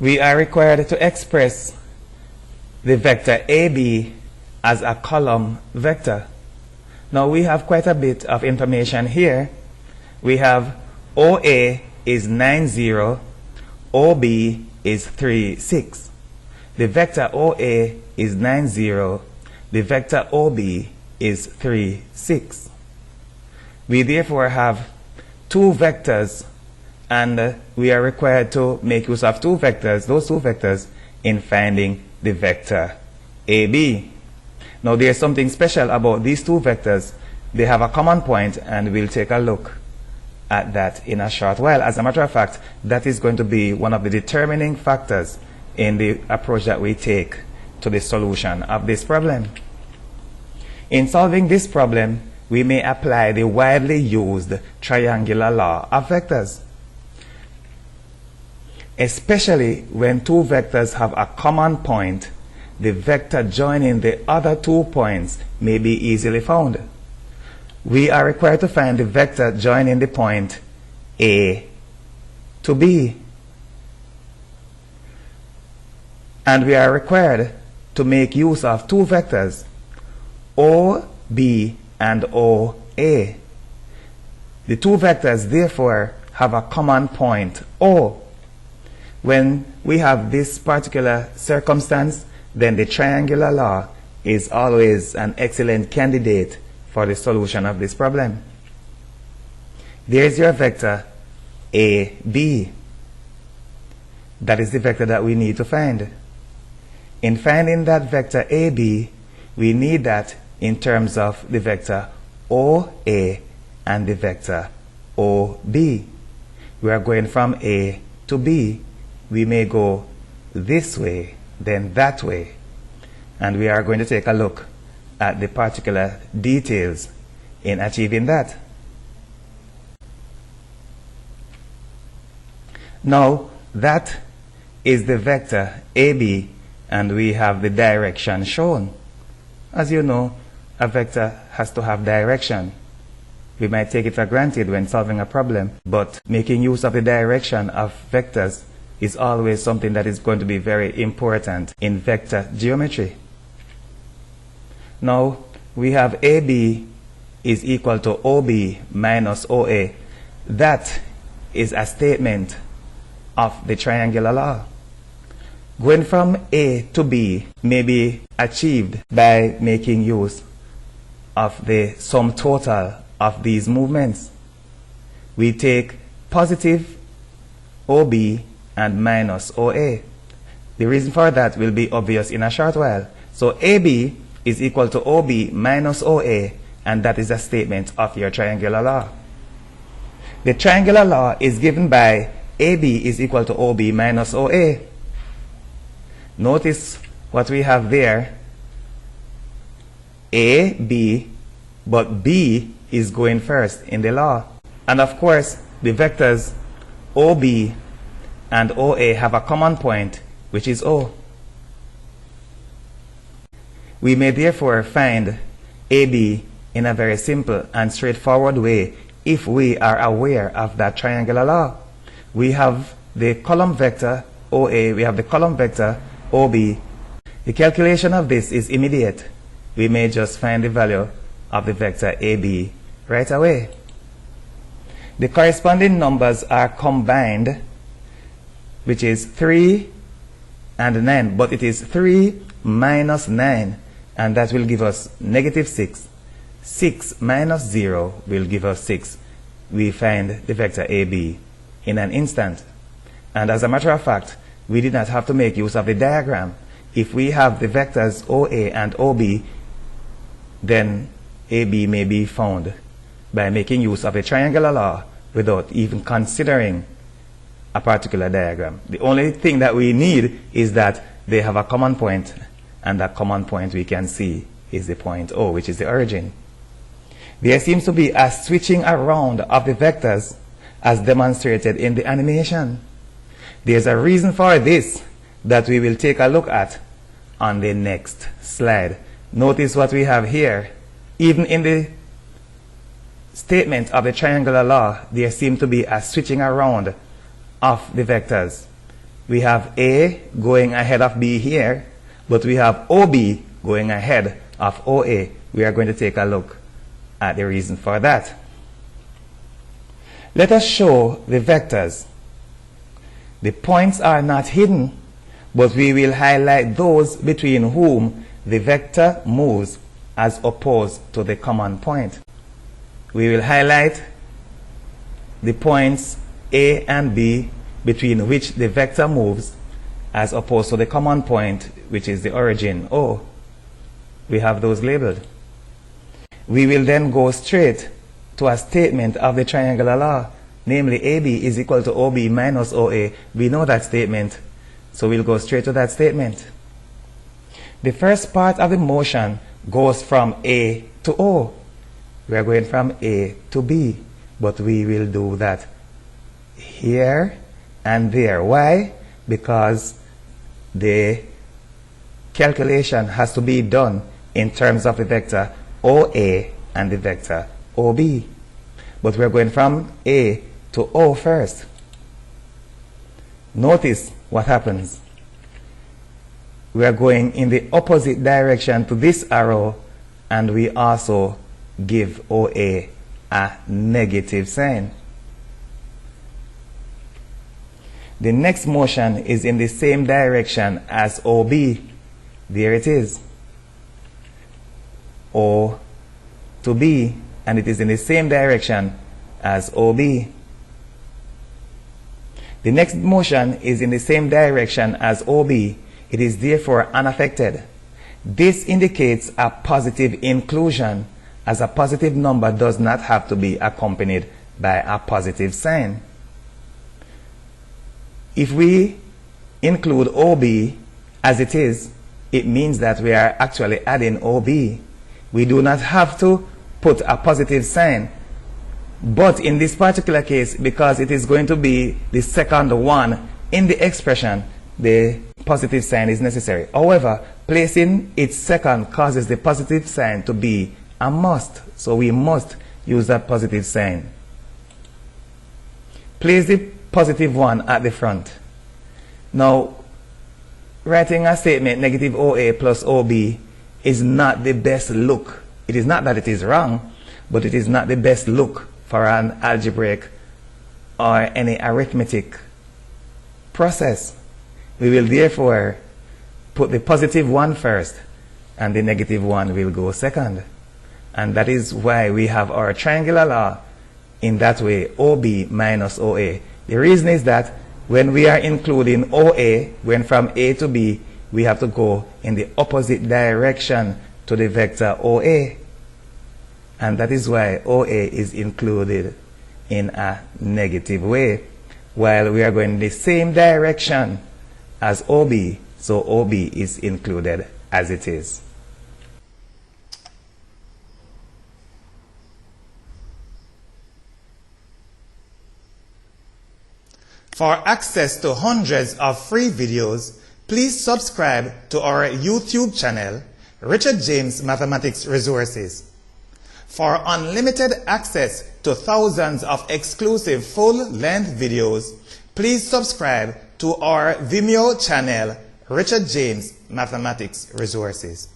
we are required to express the vector AB as a column vector. Now we have quite a bit of information here. We have OA is 90, OB is 36. The vector OA is 90, the vector OB is 36. We therefore have two vectors, and we are required to make use of two vectors, those two vectors, in finding the vector AB. Now there's something special about these two vectors. They have a common point, and we'll take a look at that in a short while. As a matter of fact, that is going to be one of the determining factors in the approach that we take to the solution of this problem. In solving this problem, we may apply the widely used triangular law of vectors. Especially when two vectors have a common point, the vector joining the other 2 points may be easily found. We are required to find the vector joining the point A to B. And we are required to make use of two vectors, OB and OA. The two vectors therefore have a common point, O. When we have this particular circumstance, then the triangular law is always an excellent candidate for the solution of this problem. There's your vector AB. That is the vector that we need to find. In finding that vector AB, we need that in terms of the vector OA and the vector OB. We are going from A to B. We may go this way, then that way. And we are going to take a look at the particular details in achieving that. Now, that is the vector AB, and we have the direction shown. As you know, a vector has to have direction. We might take it for granted when solving a problem, but making use of the direction of vectors is always something that is going to be very important in vector geometry. Now, we have AB is equal to OB minus OA. That is a statement of the triangular law. Going from A to B may be achieved by making use of the sum total of these movements. We take positive OB and minus OA. The reason for that will be obvious in a short while. So AB is equal to OB minus OA, and that is a statement of your triangular law. The triangular law is given by AB is equal to OB minus OA. Notice what we have there. A, B, but B is going first in the law. And of course, the vectors OB and OA have a common point, which is O. We may therefore find AB in a very simple and straightforward way if we are aware of that triangular law. We have the column vector OA, we have the column vector OB. The calculation of this is immediate. We may just find the value of the vector AB right away. The corresponding numbers are combined, which is 3 and 9, but it is 3 minus 9, and that will give us negative 6. 6 minus 0 will give us 6. We find the vector AB in an instant. And as a matter of fact, we did not have to make use of the diagram. If we have the vectors OA and OB, then AB may be found by making use of a triangular law without even considering a particular diagram. The only thing that we need is that they have a common point, and that common point we can see is the point O, which is the origin. There seems to be a switching around of the vectors as demonstrated in the animation. There's a reason for this that we will take a look at on the next slide. Notice what we have here. Even in the statement of the triangular law, there seems to be a switching around of the vectors. We have A going ahead of B here, but we have OB going ahead of OA. We are going to take a look at the reason for that. Let us show the vectors. The points are not hidden, but we will highlight those between whom the vector moves as opposed to the common point. We will highlight the points A and B between which the vector moves as opposed to the common point, which is the origin O. We have those labeled. We will then go straight to a statement of the triangular law, namely AB is equal to OB minus OA. We know that statement, so we'll go straight to that statement. The first part of the motion goes from A to O. We are going from A to B, but we will do that here and there. Why? Because the calculation has to be done in terms of the vector OA and the vector OB. But we're going from A to O first. Notice what happens. We are going in the opposite direction to this arrow, and we also give OA a negative sign. The next motion is in the same direction as OB. There it is. O to B, and it is in the same direction as OB. The next motion is in the same direction as OB. It is therefore unaffected. This indicates a positive inclusion, as a positive number does not have to be accompanied by a positive sign. If we include OB as it is, it means that we are actually adding OB. We do not have to put a positive sign. But in this particular case, because it is going to be the second one in the expression, the positive sign is necessary. However, placing it second causes the positive sign to be a must. So we must use that positive sign. Place the positive one at the front. Now, writing a statement negative OA plus OB is not the best look. It is not that it is wrong, but it is not the best look for an algebraic or any arithmetic process. We will therefore put the positive one first, and the negative one will go second. And that is why we have our triangular law in that way, OB minus OA. The reason is that when we are including OA, when from A to B, we have to go in the opposite direction to the vector OA. And that is why OA is included in a negative way, while we are going in the same direction as OB, so OB is included as it is. For access to hundreds of free videos, please subscribe to our YouTube channel, Richard James Mathematics Resources. For unlimited access to thousands of exclusive full-length videos, please subscribe to our Vimeo channel, Richard James Mathematics Resources.